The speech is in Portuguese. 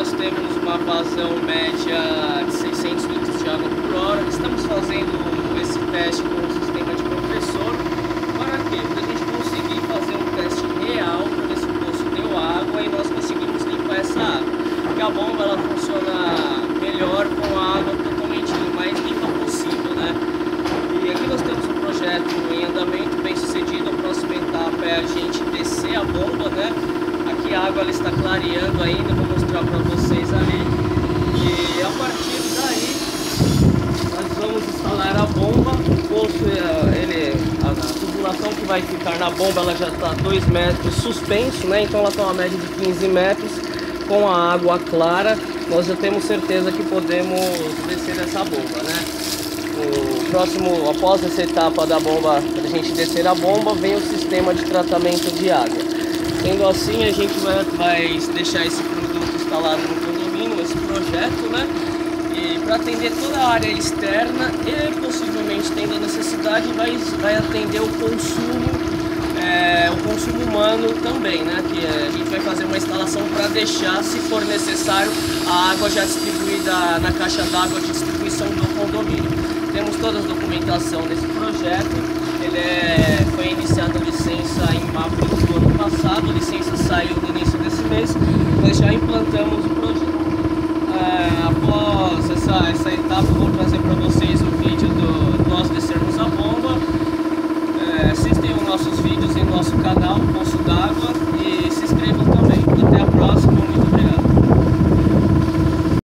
nós temos uma vazão média de 600 litros de água por hora. Estamos fazendo esse teste com o sistema de compressor. Para quê? Para a gente conseguir fazer um teste real para ver se o poço deu água e nós conseguimos limpar essa água. Porque a bomba ela funciona melhor com a água totalmente mais limpa possível, né? E aqui nós temos um projeto em andamento bem sucedido. A próxima etapa é a gente descer a bomba, né? Aqui a água ela está clareando ainda, vou mostrar para vocês ali. E a partir daí nós vamos instalar a bomba. O poço, a tubulação que vai ficar na bomba ela já está a 2 metros suspenso, né? Então ela está uma média de 15 metros com a água clara. Nós já temos certeza que podemos descer essa bomba, né? O próximo, após essa etapa da bomba, para a gente descer a bomba, vem o sistema de tratamento de água. Sendo assim, a gente vai deixar esse produto instalado no condomínio, esse projeto, né? E para atender toda a área externa e possivelmente tendo a necessidade, vai atender o consumo humano também, né? Que a gente vai fazer uma instalação para deixar, se for necessário, a água já distribuída na caixa d'água de distribuição do condomínio. Temos toda a documentação desse projeto. Ele foi iniciada a licença em abril do ano passado, a licença saiu no início desse mês, nós já implantamos o projeto. Após essa etapa, eu vou trazer para vocês o vídeo do nós descermos a bomba. Assistem os nossos vídeos em nosso canal Poço d'Água.